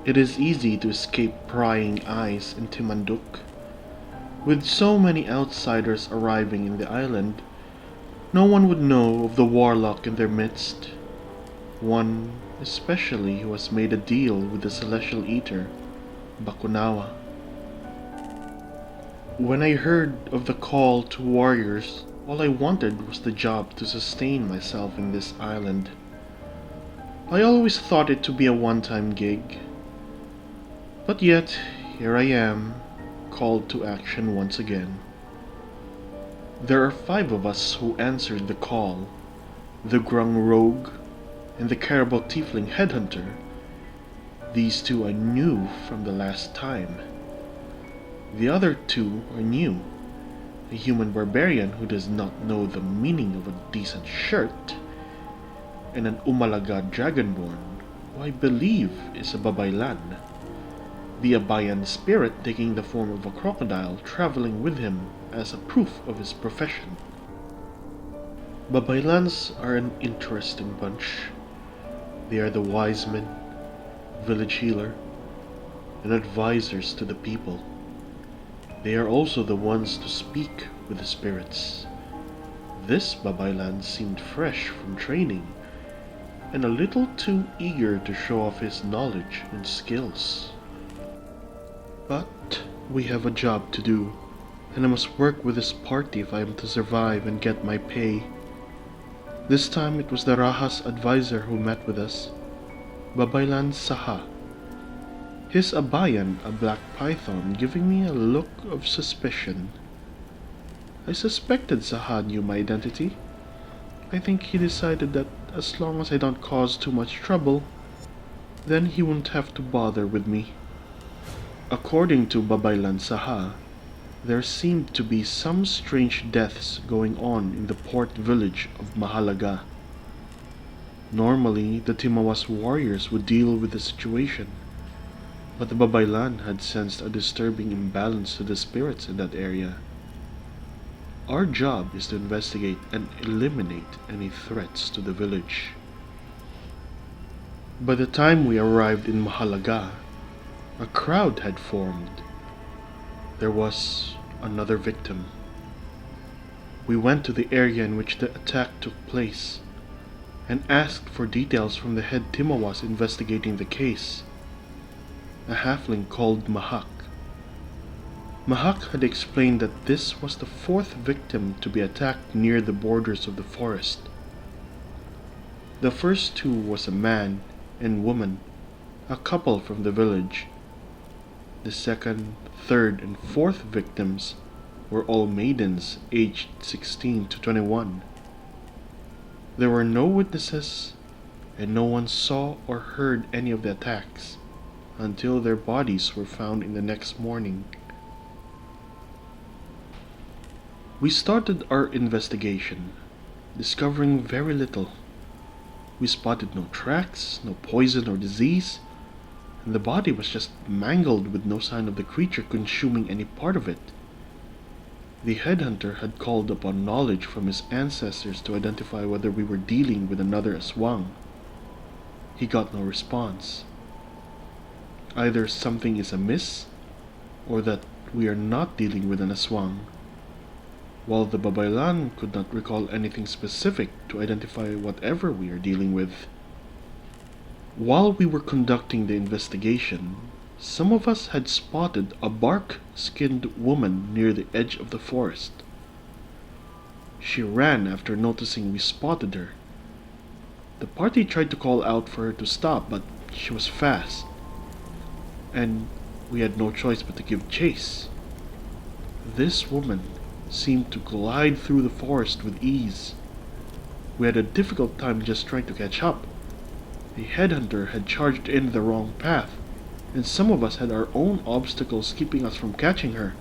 It is easy to escape prying eyes in Timanduk. With so many outsiders arriving in the island, no one would know of the warlock in their midst. One especially who has made a deal with the celestial eater, Bakunawa. When I heard of the call to warriors, all I wanted was the job to sustain myself in this island. I always thought it to be a one-time gig. But yet, here I am, called to action once again. There are 5 of us who answered the call: the Grung Rogue and the Caribou Tiefling Headhunter. These 2 I knew from the last time. The other 2 are new: a human barbarian who does not know the meaning of a decent shirt, and an Umalaga Dragonborn, who I believe is a Babaylan, the Abayan spirit taking the form of a crocodile traveling with him as a proof of his profession. Babaylans are an interesting bunch. They are the wise men, village healer, and advisors to the people. They are also the ones to speak with the spirits. This Babaylan seemed fresh from training, and a little too eager to show off his knowledge and skills. But we have a job to do, and I must work with this party if I am to survive and get my pay. This time it was the Raha's advisor who met with us, Babaylan Saha. His Abayan, a black python, giving me a look of suspicion. I suspected Saha knew my identity. I think he decided that as long as I don't cause too much trouble, then he won't have to bother with me. According to Babaylan Saha, there seemed to be some strange deaths going on in the port village of Mahalaga. Normally, the Timawas warriors would deal with the situation, but the Babaylan had sensed a disturbing imbalance to the spirits in that area. Our job is to investigate and eliminate any threats to the village. By the time we arrived in Mahalaga, a crowd had formed. There was another victim. We went to the area in which the attack took place and asked for details from the head Timawas investigating the case, a halfling called Mahak. Mahak had explained that this was the 4th victim to be attacked near the borders of the forest. The first 2 was a man and woman, a couple from the village. The 2nd, 3rd, and 4th victims were all maidens aged 16 to 21. There were no witnesses, and no one saw or heard any of the attacks until their bodies were found in the next morning. We started our investigation, discovering very little. We spotted no tracks, no poison or disease, and the body was just mangled with no sign of the creature consuming any part of it. The headhunter had called upon knowledge from his ancestors to identify whether we were dealing with another Aswang. He got no response. Either something is amiss, or that we are not dealing with an Aswang, while the Babaylan could not recall anything specific to identify whatever we are dealing with. While we were conducting the investigation, some of us had spotted a bark-skinned woman near the edge of the forest. She ran after noticing we spotted her. The party tried to call out for her to stop, but she was fast, and we had no choice but to give chase. This woman seemed to glide through the forest with ease. We had a difficult time just trying to catch up. The headhunter had charged in the wrong path, and some of us had our own obstacles keeping us from catching her.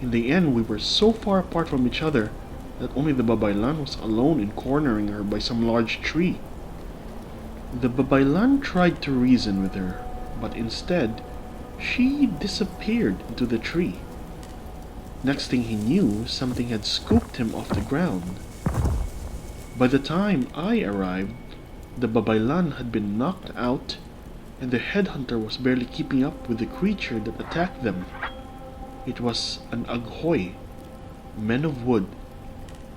In the end, we were so far apart from each other that only the Babaylan was alone in cornering her by some large tree. The Babaylan tried to reason with her, but instead, she disappeared into the tree. Next thing he knew, something had scooped him off the ground. By the time I arrived, the Babaylan had been knocked out, and the headhunter was barely keeping up with the creature that attacked them. It was an Aghoy, men of wood,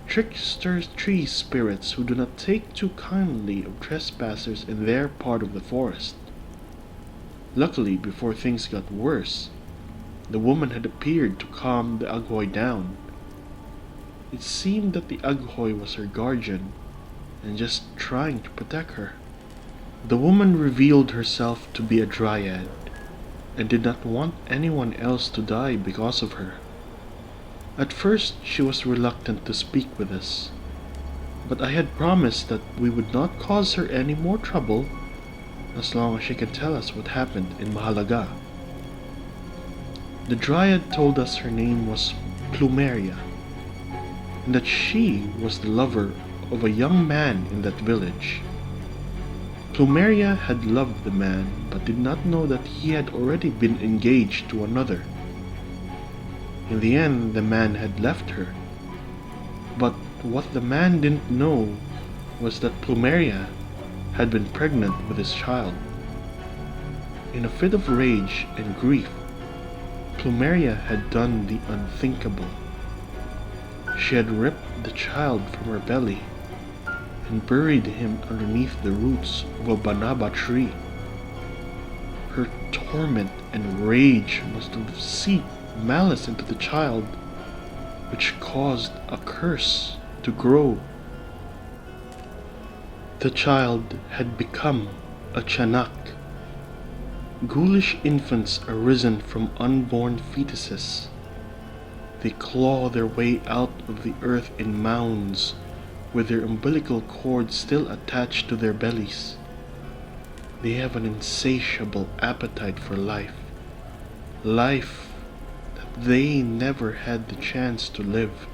trickster tree spirits who do not take too kindly of trespassers in their part of the forest. Luckily, before things got worse, the woman had appeared to calm the Aghoy down. It seemed that the Aghoy was her guardian and just trying to protect her. The woman revealed herself to be a dryad and did not want anyone else to die because of her. At first she was reluctant to speak with us, but I had promised that we would not cause her any more trouble as long as she can tell us what happened in Mahalaga. The dryad told us her name was Plumeria, and that she was the lover of a young man in that village. Plumeria had loved the man, but did not know that he had already been engaged to another. In the end, the man had left her. But what the man didn't know was that Plumeria had been pregnant with his child. In a fit of rage and grief, Plumeria had done the unthinkable. She had ripped the child from her belly and buried him underneath the roots of a banaba tree. Her torment and rage must have seeped malice into the child, which caused a curse to grow. The child had become a Tiyanak. Ghoulish infants arisen from unborn fetuses. They claw their way out of the earth in mounds, with their umbilical cords still attached to their bellies. They have an insatiable appetite for life that they never had the chance to live.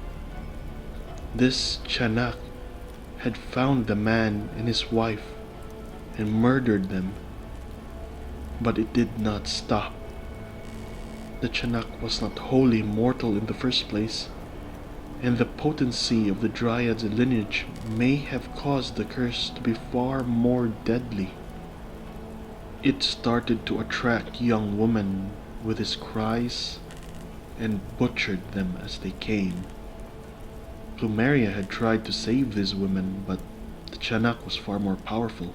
This Tiyanak had found the man and his wife and murdered them, but it did not stop. The Tiyanak was not wholly mortal in the first place, and the potency of the Dryad's lineage may have caused the curse to be far more deadly. It started to attract young women with its cries and butchered them as they came. Plumeria had tried to save these women, but the Tiyanak was far more powerful.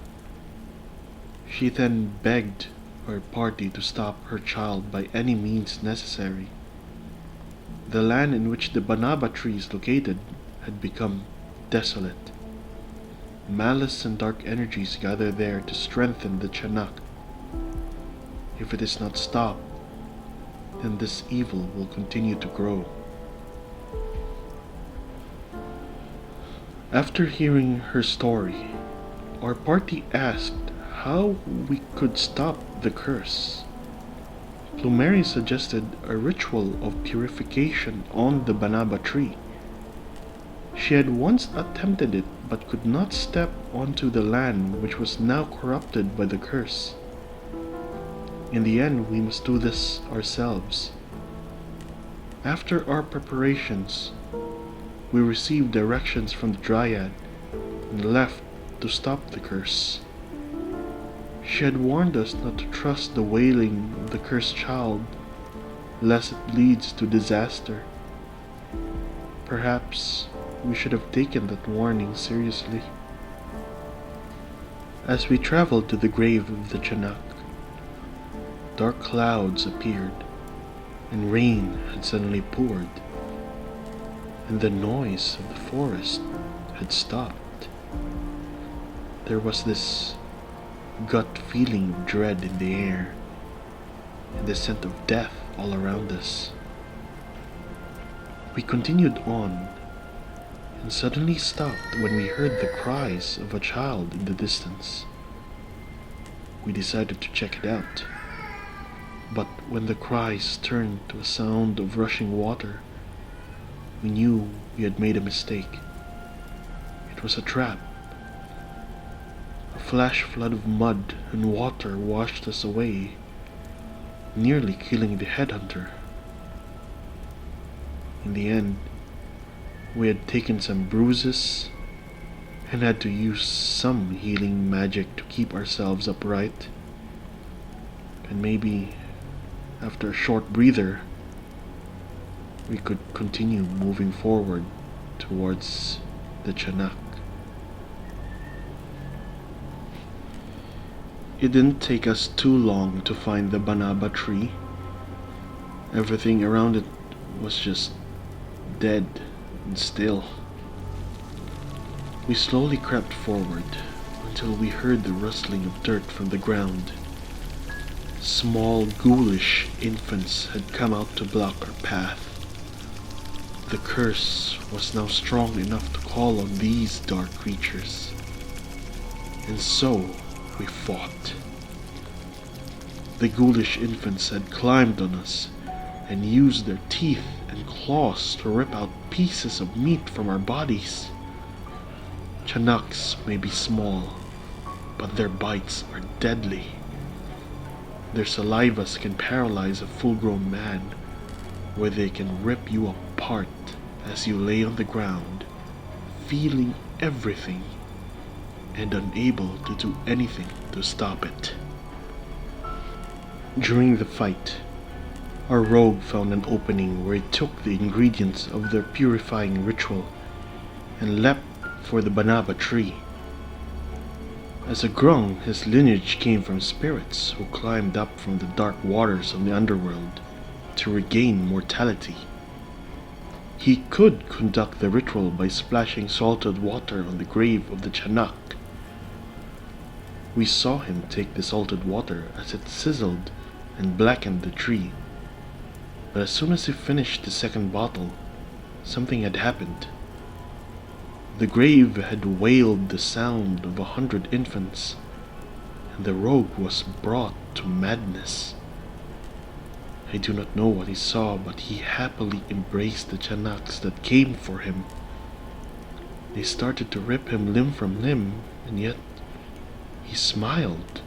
She then begged her party to stop her child by any means necessary. The land in which the banaba tree is located had become desolate. Malice and dark energies gather there to strengthen the Tiyanak. If it is not stopped, then this evil will continue to grow. After hearing her story, our party asked how we could stop the curse. Plumeria suggested a ritual of purification on the banaba tree. She had once attempted it but could not step onto the land which was now corrupted by the curse. In the end, we must do this ourselves. After our preparations, we received directions from the Dryad and left to stop the curse. She had warned us not to trust the wailing of the cursed child, lest it leads to disaster. Perhaps we should have taken that warning seriously. As we traveled to the grave of the Tiyanak, dark clouds appeared, and rain had suddenly poured, and the noise of the forest had stopped. There was this gut feeling of dread in the air, and the scent of death all around us. We continued on, and suddenly stopped when we heard the cries of a child in the distance. We decided to check it out, but when the cries turned to a sound of rushing water, we knew we had made a mistake. It was a trap. A flash flood of mud and water washed us away, nearly killing the headhunter. In the end, we had taken some bruises and had to use some healing magic to keep ourselves upright. and maybe after a short breather, we could continue moving forward towards the Tiyanak. It didn't take us too long to find the banaba tree. Everything around it was just dead and still. We slowly crept forward until we heard the rustling of dirt from the ground. Small, ghoulish infants had come out to block our path. The curse was now strong enough to call on these dark creatures. And so we fought. The ghoulish infants had climbed on us and used their teeth and claws to rip out pieces of meat from our bodies. Tiyanaks may be small, but their bites are deadly. Their salivas can paralyze a full-grown man, where they can rip you apart as you lay on the ground, feeling everything and unable to do anything to stop it. During the fight, our rogue found an opening where he took the ingredients of their purifying ritual and leapt for the banaba tree. As a grung, his lineage came from spirits who climbed up from the dark waters of the underworld to regain mortality. He could conduct the ritual by splashing salted water on the grave of the Tiyanak. We saw him take the salted water as it sizzled and blackened the tree. But as soon as he finished the second bottle, something had happened. The grave had wailed the sound of 100 infants, and the rogue was brought to madness. I do not know what he saw, but he happily embraced the Tiyanaks that came for him. They started to rip him limb from limb, and yet he smiled.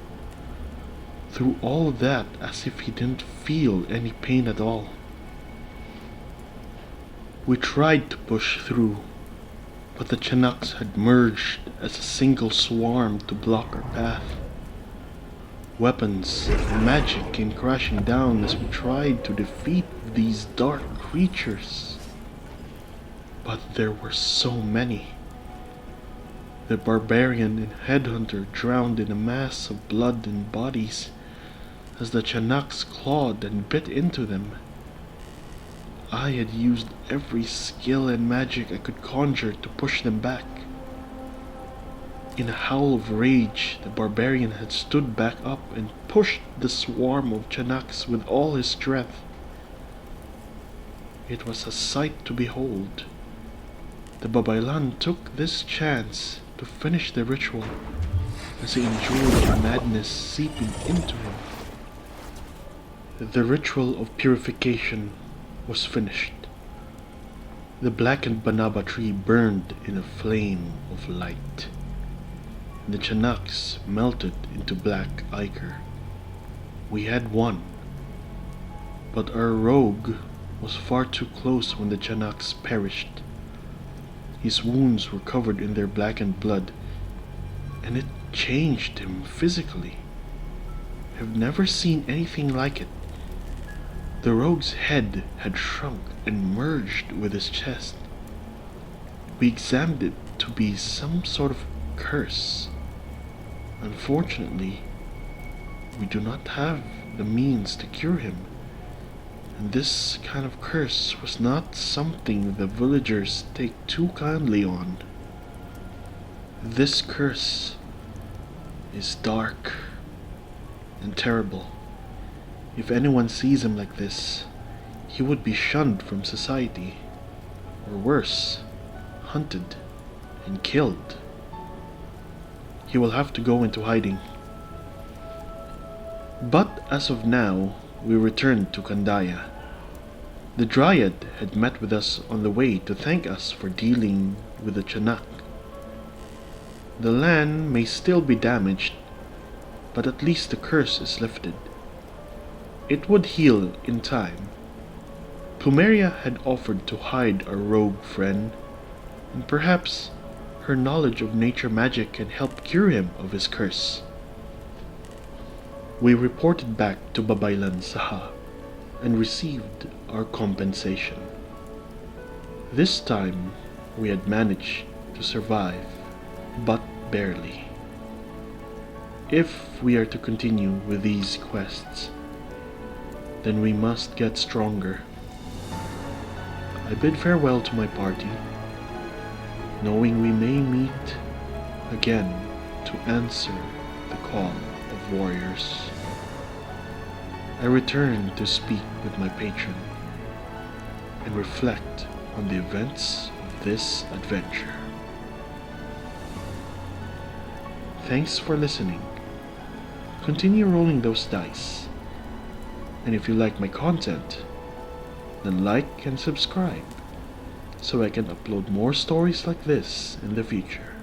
Through all that, as if he didn't feel any pain at all. We tried to push through, but the Tiyanaks had merged as a single swarm to block our path. Weapons and magic came crashing down as we tried to defeat these dark creatures. But there were so many. The barbarian and headhunter drowned in a mass of blood and bodies as the Tiyanaks clawed and bit into them. I had used every skill and magic I could conjure to push them back. In a howl of rage, the barbarian had stood back up and pushed the swarm of Tiyanaks with all his strength. It was a sight to behold. The Babaylan took this chance to finish the ritual as he enjoyed the madness seeping into him. The ritual of purification was finished. The blackened banaba tree burned in a flame of light. The Tiyanaks melted into black ichor. We had won, but our rogue was far too close when the Tiyanaks perished. His wounds were covered in their blackened blood, and it changed him physically. I've never seen anything like it. The rogue's head had shrunk and merged with his chest. We examined it to be some sort of curse. Unfortunately, we do not have the means to cure him, and this kind of curse was not something the villagers take too kindly on. This curse is dark and terrible. If anyone sees him like this, he would be shunned from society, or worse, hunted and killed. He will have to go into hiding. But as of now, we returned to Kandaya. The Dryad had met with us on the way to thank us for dealing with the Tiyanak. The land may still be damaged, but at least the curse is lifted. It would heal in time. Plumeria had offered to hide our rogue friend, and perhaps her knowledge of nature magic can help cure him of his curse. We reported back to Babaylan Saha and received our compensation. This time, we had managed to survive, but barely. If we are to continue with these quests, then we must get stronger. I bid farewell to my party, knowing we may meet again to answer the call of warriors. I return to speak with my patron and reflect on the events of this adventure. Thanks for listening. Continue rolling those dice. And if you like my content, then like and subscribe so I can upload more stories like this in the future.